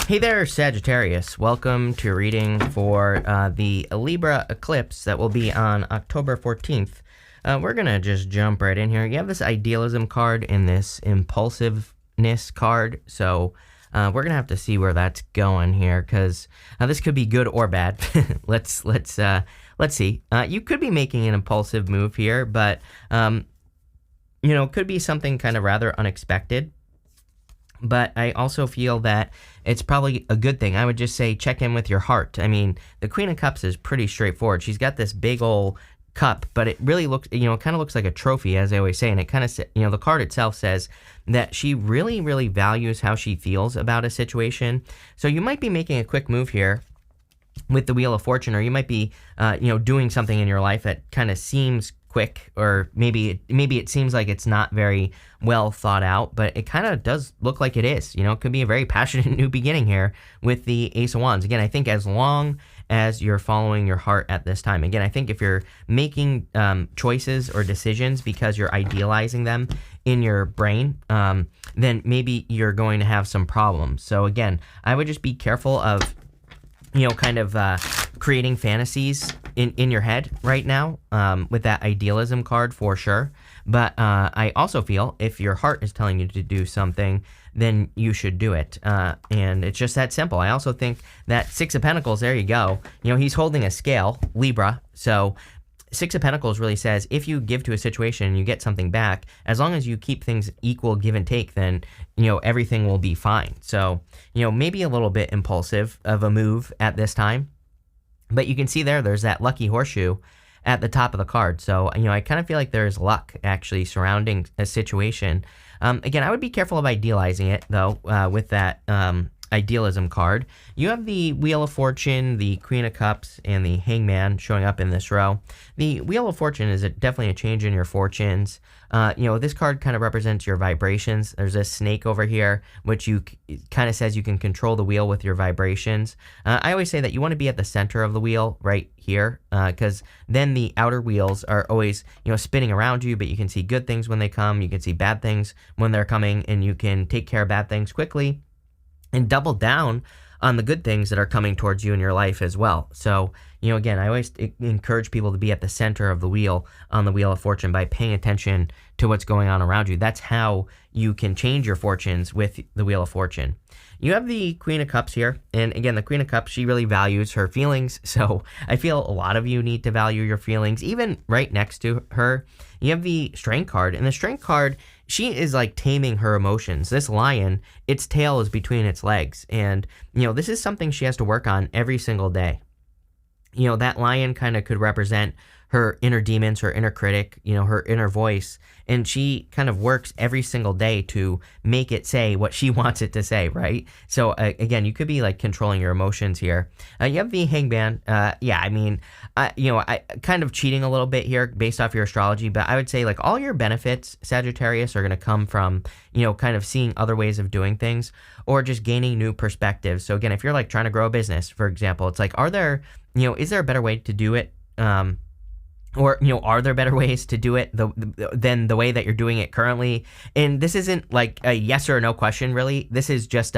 Hey there, Sagittarius. Welcome to a reading for the Libra eclipse that will be on October 14th. We're going to just jump right in here. You have this idealism card and this impulsiveness card. So we're going to have to see where that's going here because this could be good or bad. Let's see. You could be making an impulsive move here, but it could be something kind of rather unexpected. But I also feel that it's probably a good thing. I would just say check in with your heart. I mean, the Queen of Cups is pretty straightforward. She's got this big old cup, but it really looks, it kind of looks like a trophy, as I always say. And it kind of, the card itself says that she really, really values how she feels about a situation. So you might be making a quick move here with the Wheel of Fortune, or you might be, doing something in your life that kind of seems quick, or maybe it seems like it's not very well thought out, but it kind of does look like it is. It could be a very passionate new beginning here with the Ace of Wands. Again, I think as long as you're following your heart at this time. Again, I think if you're making choices or decisions because you're idealizing them in your brain, then maybe you're going to have some problems. So again, I would just be careful of creating fantasies in your head right now with that idealism card for sure. But I also feel if your heart is telling you to do something, then you should do it. And it's just that simple. I also think that Six of Pentacles, there you go. He's holding a scale, Libra. So Six of Pentacles really says if you give to a situation and you get something back, as long as you keep things equal give and take, then, everything will be fine. So, maybe a little bit impulsive of a move at this time. But you can see there's that lucky horseshoe at the top of the card. So, I kind of feel like there's luck actually surrounding a situation. Again, I would be careful of idealizing it, though, with that idealism card. You have the Wheel of Fortune, the Queen of Cups, and the Hangman showing up in this row. The Wheel of Fortune is definitely a change in your fortunes. This card kind of represents your vibrations. There's a snake over here, which kind of says you can control the wheel with your vibrations. I always say that you want to be at the center of the wheel right here, because then the outer wheels are always, spinning around you, but you can see good things when they come. You can see bad things when they're coming, and you can take care of bad things quickly and double down on the good things that are coming towards you in your life as well. So, again, I always encourage people to be at the center of the wheel on the Wheel of Fortune by paying attention to what's going on around you. That's how you can change your fortunes with the Wheel of Fortune. You have the Queen of Cups here. And again, the Queen of Cups, she really values her feelings. So I feel a lot of you need to value your feelings. Even right next to her, you have the Strength card. And the Strength card, she is like taming her emotions. This lion, its tail is between its legs. And, this is something she has to work on every single day. That lion kind of could represent her inner demons, her inner critic, her inner voice. And she kind of works every single day to make it say what she wants it to say, right? So again, you could be like controlling your emotions here. You have the Hangman. I kind of cheating a little bit here based off your astrology, but I would say like all your benefits, Sagittarius, are going to come from, kind of seeing other ways of doing things or just gaining new perspectives. So again, if you're like trying to grow a business, for example, it's like, is there a better way to do it? Or, are there better ways to do it than the way that you're doing it currently? And this isn't like a yes or no question, really. This is just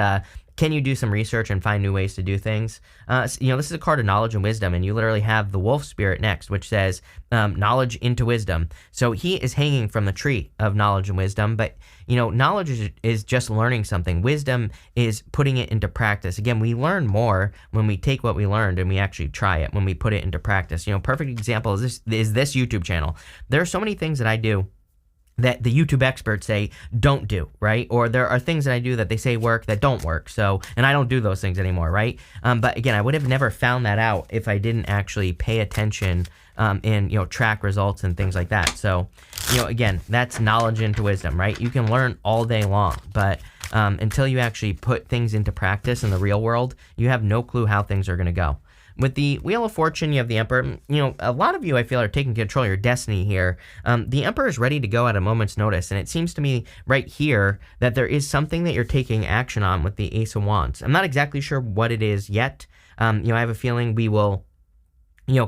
can you do some research and find new ways to do things? This is a card of knowledge and wisdom, and you literally have the wolf spirit next, which says knowledge into wisdom. So he is hanging from the tree of knowledge and wisdom, but, knowledge is just learning something. Wisdom is putting it into practice. Again, we learn more when we take what we learned and we actually try it, when we put it into practice. Perfect example is this YouTube channel. There are so many things that I do that the YouTube experts say don't do, right? Or there are things that I do that they say work that don't work. So, and I don't do those things anymore, right? But again, I would have never found that out if I didn't actually pay attention and, track results and things like that. So, again, that's knowledge into wisdom, right? You can learn all day long, but until you actually put things into practice in the real world, you have no clue how things are going to go. With the Wheel of Fortune, you have the Emperor. A lot of you, I feel, are taking control of your destiny here. The Emperor is ready to go at a moment's notice, and it seems to me right here that there is something that you're taking action on with the Ace of Wands. I'm not exactly sure what it is yet. I have a feeling we will,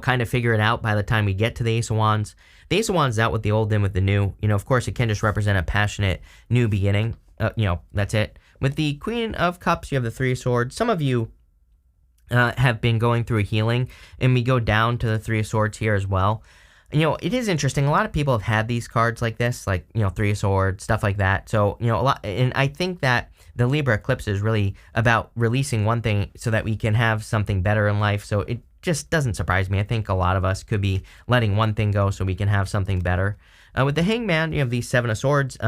kind of figure it out by the time we get to the Ace of Wands. The Ace of Wands is out with the old, in with the new. Of course, it can just represent a passionate new beginning. That's it. With the Queen of Cups, you have the Three of Swords. Some of you have been going through a healing, and we go down to the Three of Swords here as well. It is interesting. A lot of people have had these cards like this, like, Three of Swords, stuff like that. So, a lot, and I think that the Libra eclipse is really about releasing one thing so that we can have something better in life. So it just doesn't surprise me. I think a lot of us could be letting one thing go so we can have something better. With the Hangman, you have the Seven of Swords.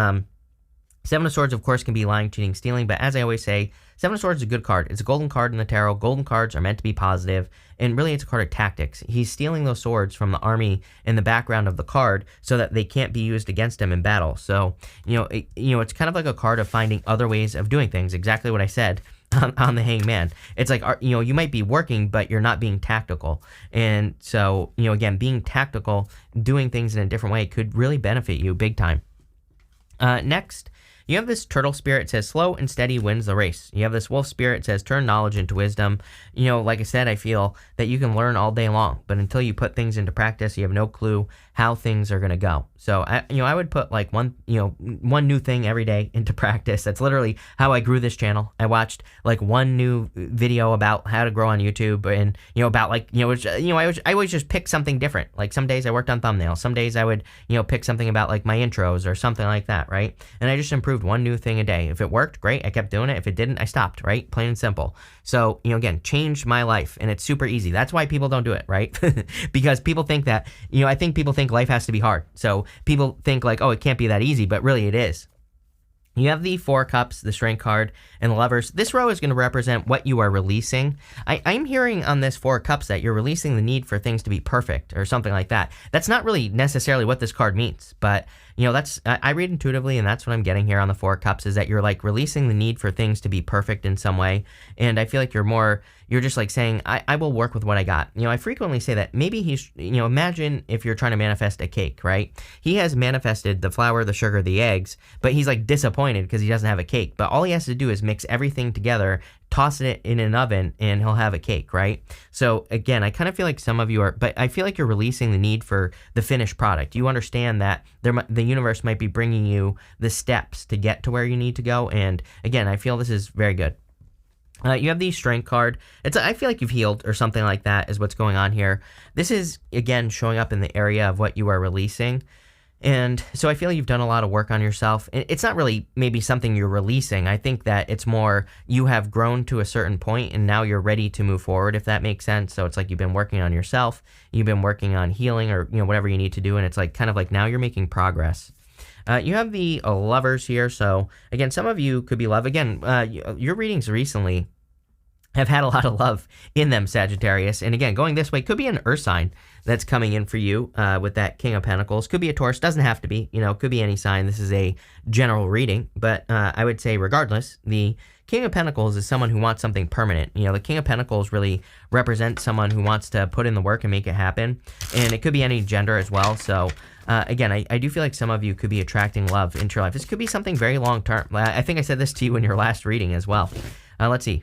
Seven of Swords, of course, can be lying, cheating, stealing, but as I always say, Seven of Swords is a good card. It's a golden card in the tarot. Golden cards are meant to be positive, and really it's a card of tactics. He's stealing those swords from the army in the background of the card so that they can't be used against him in battle. So, it's kind of like a card of finding other ways of doing things, exactly what I said on the Hangman. It's like, you might be working, but you're not being tactical. And so, again, being tactical, doing things in a different way could really benefit you big time. Next, you have this turtle spirit. It says slow and steady wins the race. You have this wolf spirit. It says turn knowledge into wisdom. Like I said, I feel that you can learn all day long, but until you put things into practice, you have no clue how things are going to go. So I would put like one new thing every day into practice. That's literally how I grew this channel. I watched like one new video about how to grow on YouTube, and about I always just pick something different. Like some days I worked on thumbnails, some days I would pick something about like my intros or something like that, right? And I just improved one new thing a day. If it worked, great, I kept doing it. If it didn't, I stopped, right? Plain and simple. So again, changed my life, and it's super easy. That's why people don't do it, right? Because people think that I think people think life has to be hard. So people think like, oh, it can't be that easy, but really it is. You have the Four of Cups, the Strength card, and the Lovers. This row is going to represent what you are releasing. I'm hearing on this Four of Cups that you're releasing the need for things to be perfect or something like that. That's not really necessarily what this card means, but I read intuitively, and that's what I'm getting here on the Four of Cups, is that you're like releasing the need for things to be perfect in some way. And I feel like you're just like saying, I will work with what I got. I frequently say that maybe he's, imagine if you're trying to manifest a cake, right? He has manifested the flour, the sugar, the eggs, but he's like disappointed because he doesn't have a cake. But all he has to do is mix everything together, toss it in an oven, and he'll have a cake, right? So again, I kind of feel like some of you are, but I feel like you're releasing the need for the finished product. You understand that the universe might be bringing you the steps to get to where you need to go. And again, I feel this is very good. You have the Strength card. I feel like you've healed or something like that is what's going on here. This is, again, showing up in the area of what you are releasing. And so I feel you've done a lot of work on yourself. It's not really maybe something you're releasing. I think that it's more you have grown to a certain point and now you're ready to move forward, if that makes sense. So it's like you've been working on yourself, you've been working on healing or whatever you need to do. And it's like kind of like now you're making progress. You have the Lovers here. So again, some of you could be love. Again, your readings recently have had a lot of love in them, Sagittarius. And again, going this way could be an earth sign that's coming in for you with that King of Pentacles. Could be a Taurus, doesn't have to be, could be any sign. This is a general reading, but I would say regardless, the King of Pentacles is someone who wants something permanent. The King of Pentacles really represents someone who wants to put in the work and make it happen. And it could be any gender as well. So again, I do feel like some of you could be attracting love into your life. This could be something very long term. I think I said this to you in your last reading as well. Let's see.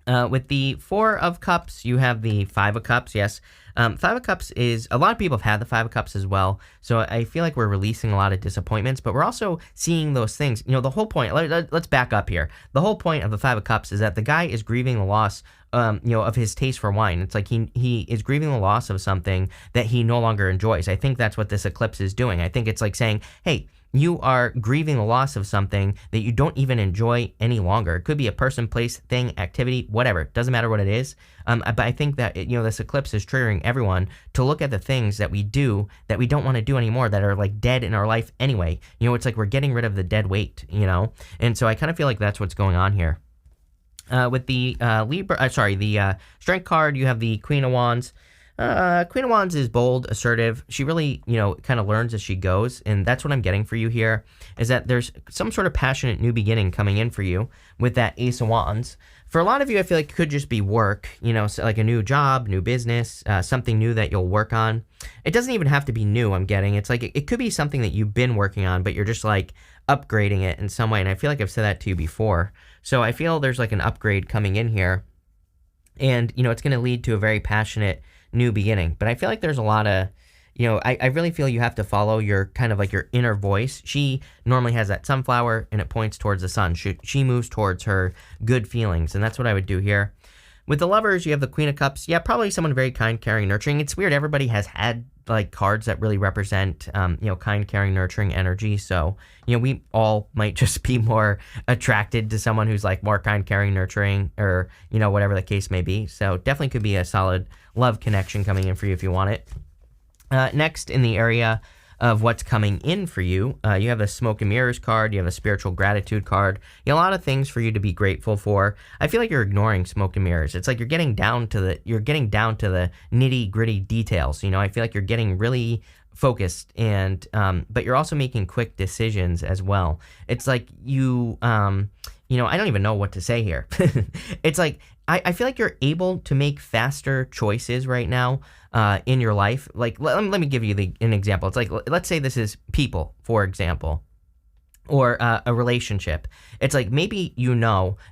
With the Four of Cups, you have the Five of Cups. Yes. Five of Cups is, a lot of people have had the Five of Cups as well. So I feel like we're releasing a lot of disappointments, but we're also seeing those things. The whole point, let's back up here. The whole point of the Five of Cups is that the guy is grieving the loss of his taste for wine. It's like he is grieving the loss of something that he no longer enjoys. I think that's what this eclipse is doing. I think it's like saying, hey, you are grieving the loss of something that you don't even enjoy any longer. It could be a person, place, thing, activity, whatever. It doesn't matter what it is. But I think that, this eclipse is triggering everyone to look at the things that we do that we don't want to do anymore, that are like dead in our life anyway. It's like we're getting rid of the dead weight, And so I kind of feel like that's what's going on here. With the the Strength card, you have the Queen of Wands. Queen of Wands is bold, assertive. She really, kind of learns as she goes. And that's what I'm getting for you here, is that there's some sort of passionate new beginning coming in for you with that Ace of Wands. For a lot of you, I feel like it could just be work, so like a new job, new business, something new that you'll work on. It doesn't even have to be new, I'm getting. It's like it could be something that you've been working on, but you're just like upgrading it in some way. And I feel like I've said that to you before. So I feel there's like an upgrade coming in here. And, it's going to lead to a very passionate new beginning. But I feel like there's a lot of, I really feel you have to follow your kind of like your inner voice. She normally has that sunflower and it points towards the sun. She moves towards her good feelings, and that's what I would do here. With the lovers, you have the Queen of Cups. Yeah, probably someone very kind, caring, nurturing. It's weird. Everybody has had like cards that really represent, kind, caring, nurturing energy. So, we all might just be more attracted to someone who's like more kind, caring, nurturing, or, whatever the case may be. So definitely could be a solid love connection coming in for you if you want it. Next, in the area of what's coming in for you, you have the Smoke and Mirrors card, you have a Spiritual Gratitude card, you have a lot of things for you to be grateful for. I feel like you're ignoring Smoke and Mirrors. It's like you're getting down to the nitty gritty details. I feel like you're getting really focused, and but you're also making quick decisions as well. It's like I don't even know what to say here. It's like I feel like you're able to make faster choices right now in your life. Like, let me give you an example. It's like, let's say this is people, for example, or a relationship. It's like maybe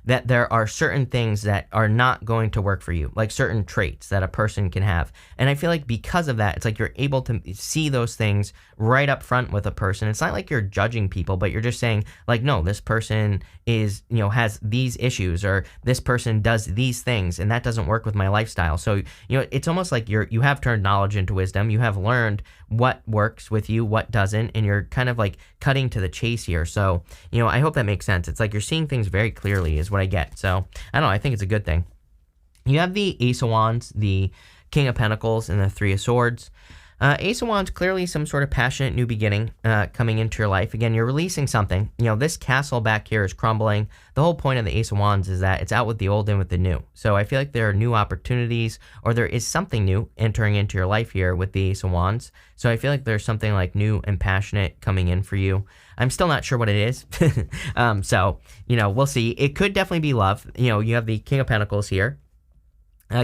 that there are certain things that are not going to work for you, like certain traits that a person can have. And I feel like because of that, it's like you're able to see those things right up front with a person. It's not like you're judging people, but you're just saying like, no, this person is, has these issues, or this person does these things, and that doesn't work with my lifestyle. So, it's almost like you have turned knowledge into wisdom. You have learned what works with you, what doesn't, and you're kind of like cutting to the chase here. So, I hope that makes sense. It's like you're seeing things very clearly is what I get. So, I don't know. I think it's a good thing. You have the Ace of Wands, the King of Pentacles, and the Three of Swords. Ace of Wands, clearly some sort of passionate new beginning coming into your life. Again, you're releasing something. This castle back here is crumbling. The whole point of the Ace of Wands is that it's out with the old in with the new. So I feel like there are new opportunities, or there is something new entering into your life here with the Ace of Wands. So I feel like there's something like new and passionate coming in for you. I'm still not sure what it is. So, we'll see. It could definitely be love. You have the King of Pentacles here.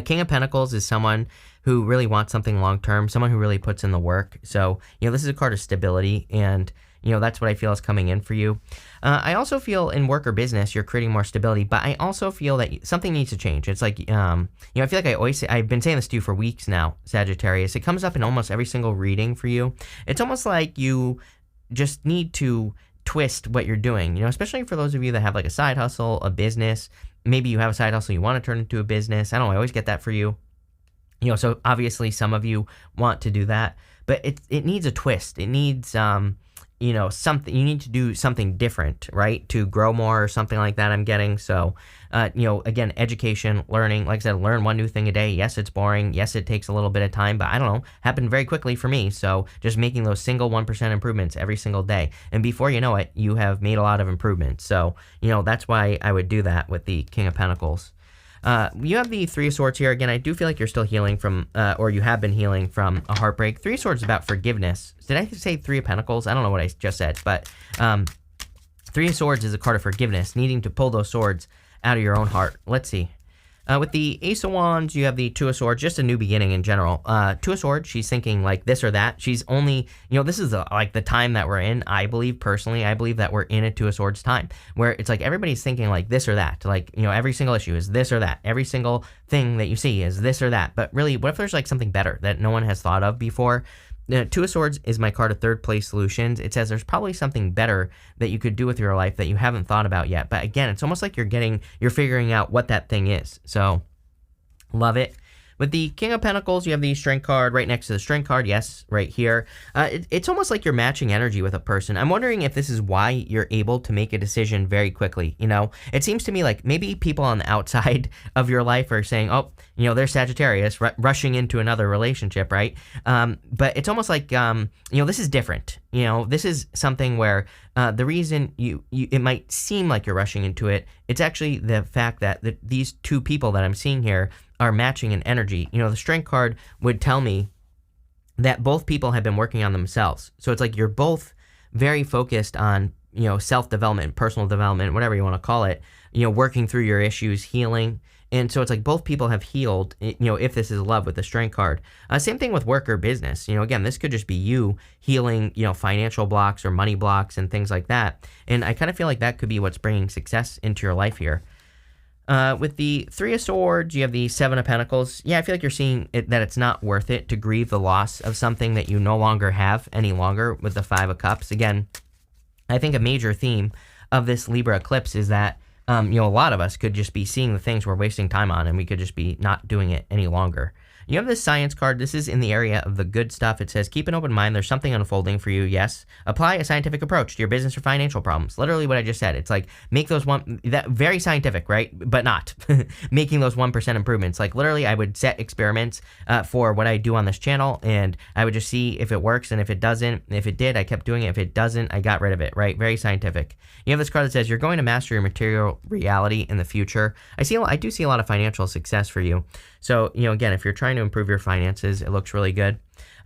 King of Pentacles is someone who really wants something long-term, someone who really puts in the work. So, this is a card of stability, and, that's what I feel is coming in for you. I also feel in work or business, you're creating more stability, but I also feel that something needs to change. It's like, I feel like I've been saying this to you for weeks now, Sagittarius. It comes up in almost every single reading for you. It's almost like you just need to twist what you're doing, especially for those of you that have like a side hustle, a business. Maybe you have a side hustle you want to turn into a business. I don't know, I always get that for you. So obviously some of you want to do that, but it needs a twist. It needs, something, you need to do something different, right? To grow more or something like that, I'm getting. So, again, education, learning, like I said, learn one new thing a day. Yes, it's boring. Yes, it takes a little bit of time, but I don't know, happened very quickly for me. So just making those single 1% improvements every single day. And before you know it, you have made a lot of improvements. So, that's why I would do that with the King of Pentacles. You have the Three of Swords here. Again, I do feel like you're still healing from, or you have been healing from a heartbreak. Three of Swords is about forgiveness. Did I say Three of Pentacles? I don't know what I just said, but Three of Swords is a card of forgiveness, needing to pull those swords out of your own heart. Let's see. With the Ace of Wands, you have the Two of Swords, just a new beginning in general. Two of Swords, she's thinking like this or that. She's only, this is like the time that we're in. I believe that we're in a Two of Swords time where it's like everybody's thinking like this or that. Like, every single issue is this or that. Every single thing that you see is this or that. But really, what if there's like something better that no one has thought of before? Two of Swords is my card of third place solutions. It says there's probably something better that you could do with your life that you haven't thought about yet. But again, it's almost like you're figuring out what that thing is. So love it. With the King of Pentacles, you have the Strength card right next to the Strength card. Yes, right here. It's almost like you're matching energy with a person. I'm wondering if this is why you're able to make a decision very quickly. It seems to me like maybe people on the outside of your life are saying, oh, they're Sagittarius, rushing into another relationship, right? But it's almost like, this is different. This is something where the reason it might seem like you're rushing into it, it's actually the fact that these two people that I'm seeing here are matching in energy. The Strength card would tell me that both people have been working on themselves. So it's like you're both very focused on, self-development, personal development, whatever you want to call it, working through your issues, healing. And so it's like both people have healed, if this is love with the Strength card. Same thing with work or business. Again, this could just be you healing, financial blocks or money blocks and things like that. And I kind of feel like that could be what's bringing success into your life here. With the Three of Swords, you have the Seven of Pentacles. Yeah, I feel like you're seeing that it's not worth it to grieve the loss of something that you no longer have any longer with the Five of Cups. Again, I think a major theme of this Libra eclipse is that, a lot of us could just be seeing the things we're wasting time on, and we could just be not doing it any longer. You have this Science card. This is in the area of the good stuff. It says, keep an open mind. There's something unfolding for you. Yes. Apply a scientific approach to your business or financial problems. Literally what I just said. It's like, make those very scientific, right? But not making those 1% improvements. Like literally I would set experiments for what I do on this channel, and I would just see if it works. And if it doesn't, if it did, I kept doing it. If it doesn't, I got rid of it, right? Very scientific. You have this card that says, you're going to master your material reality in the future. I do see a lot of financial success for you. So, again, if you're trying to improve your finances, it looks really good.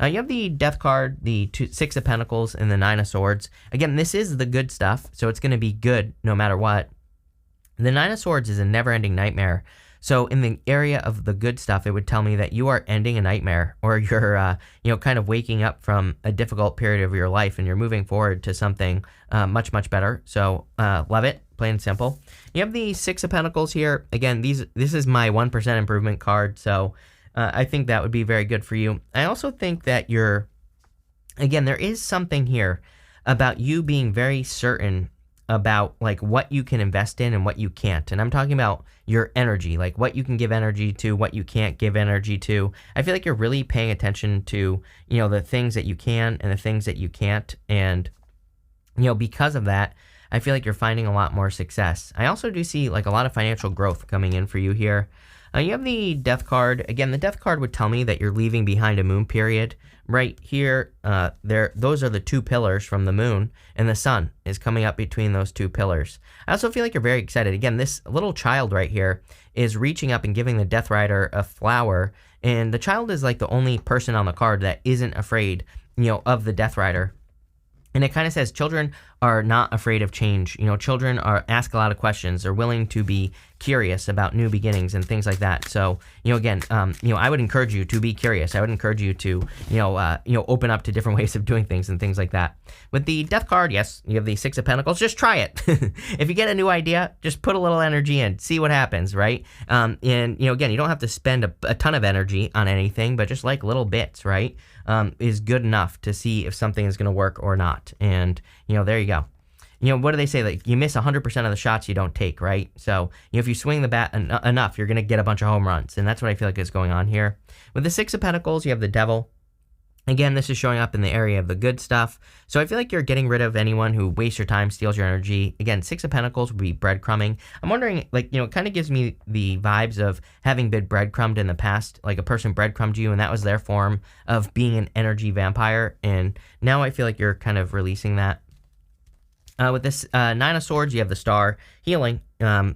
You have the Death card, the Six of Pentacles, and the Nine of Swords. Again, this is the good stuff, so it's going to be good no matter what. The Nine of Swords is a never-ending nightmare. So in the area of the good stuff, it would tell me that you are ending a nightmare, or you're, kind of waking up from a difficult period of your life, and you're moving forward to something much, much better. So love it. Plain and simple. You have the Six of Pentacles here. Again, this is my 1% improvement card, so I think that would be very good for you. I also think that there is something here about you being very certain about like what you can invest in and what you can't. And I'm talking about your energy, like what you can give energy to, what you can't give energy to. I feel like you're really paying attention to, the things that you can and the things that you can't. And, because of that, I feel like you're finding a lot more success. I also do see like a lot of financial growth coming in for you here. You have the Death card. Again, the Death card would tell me that you're leaving behind a moon period. Right here, those are the two pillars from the moon, and the sun is coming up between those two pillars. I also feel like you're very excited. Again, this little child right here is reaching up and giving the Death Rider a flower, and the child is like the only person on the card that isn't afraid, of the Death Rider. And it kind of says children are not afraid of change. Children ask a lot of questions. They're willing to be curious about new beginnings and things like that. So, again, I would encourage you to be curious. I would encourage you to, open up to different ways of doing things and things like that. With the Death card, yes, you have the Six of Pentacles. Just try it. If you get a new idea, just put a little energy in, see what happens, right? And, again, you don't have to spend a ton of energy on anything, but just like little bits, right? Is good enough to see if something is going to work or not. And, there you go. What do they say? Like, you miss 100% of the shots you don't take, right? So, if you swing the bat enough, you're going to get a bunch of home runs. And that's what I feel like is going on here. With the Six of Pentacles, you have the Devil. Again, this is showing up in the area of the good stuff. So I feel like you're getting rid of anyone who wastes your time, steals your energy. Again, Six of Pentacles would be breadcrumbing. I'm wondering, it kind of gives me the vibes of having been breadcrumbed in the past. Like a person breadcrumbed you, and that was their form of being an energy vampire. And now I feel like you're kind of releasing that. With this Nine of Swords, you have the Star. Healing,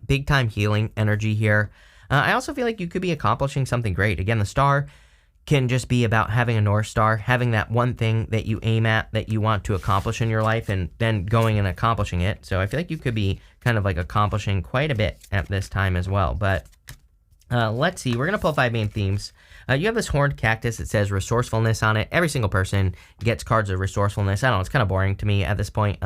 big time healing energy here. I also feel like you could be accomplishing something great. Again, the Star can just be about having a North Star, having that one thing that you aim at that you want to accomplish in your life, and then going and accomplishing it. So I feel like you could be kind of like accomplishing quite a bit at this time as well. But let's see. We're going to pull 5 main themes. You have this horned cactus that says resourcefulness on it. Every single person gets cards of resourcefulness. I don't know. It's kind of boring to me at this point.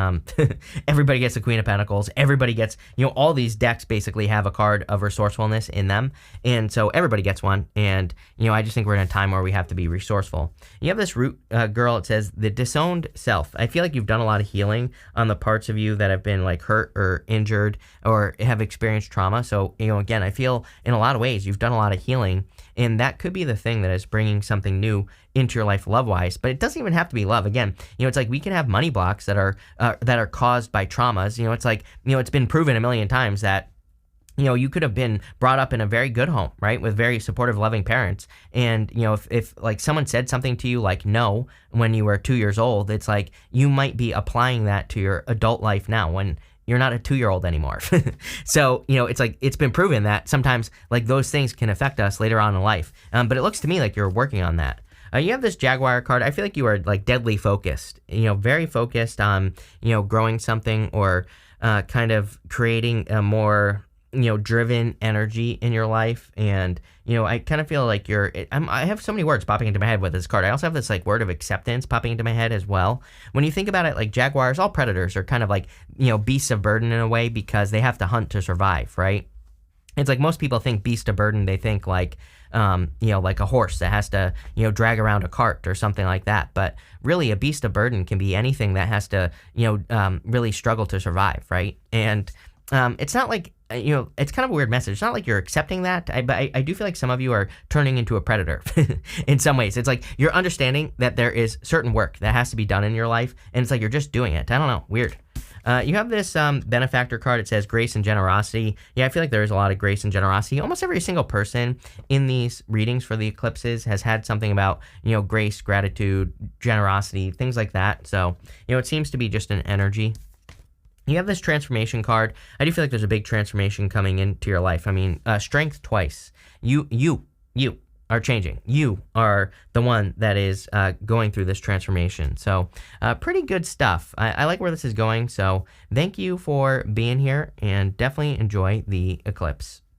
Everybody gets the Queen of Pentacles. Everybody gets, all these decks basically have a card of resourcefulness in them. And so everybody gets one. And, I just think we're in a time where we have to be resourceful. You have this root girl. It says the disowned self. I feel like you've done a lot of healing on the parts of you that have been like hurt or injured or have experienced trauma. So, again, I feel in a lot of ways you've done a lot of healing. And that could be the thing that is bringing something new into your life love-wise. But it doesn't even have to be love. Again, it's like we can have money blocks that are caused by traumas. It's like, it's been proven a million times that, you could have been brought up in a very good home, right, with very supportive, loving parents. And, if like someone said something to you like no when you were 2 years old, it's like you might be applying that to your adult life now when you're not a 2-year-old anymore. So, it's like it's been proven that sometimes like those things can affect us later on in life. But it looks to me like you're working on that. You have this Jaguar card. I feel like you are like deadly focused, very focused on, growing something or kind of creating a more, driven energy in your life. And, I kind of feel like I have so many words popping into my head with this card. I also have this like word of acceptance popping into my head as well. When you think about it, like jaguars, all predators are kind of like, beasts of burden in a way because they have to hunt to survive, right? It's like most people think beast of burden. They think like, like a horse that has to, drag around a cart or something like that. But really, a beast of burden can be anything that has to, really struggle to survive, right? And it's not like, it's kind of a weird message. It's not like you're accepting that, but I do feel like some of you are turning into a predator in some ways. It's like you're understanding that there is certain work that has to be done in your life, and it's like you're just doing it. I don't know. Weird. You have this benefactor card. It says grace and generosity. Yeah, I feel like there is a lot of grace and generosity. Almost every single person in these readings for the eclipses has had something about, grace, gratitude, generosity, things like that. So, it seems to be just an energy. You have this transformation card. I do feel like there's a big transformation coming into your life. I mean, strength twice. You are changing. You are the one that is going through this transformation. So pretty good stuff. I like where this is going. So thank you for being here, and definitely enjoy the eclipse.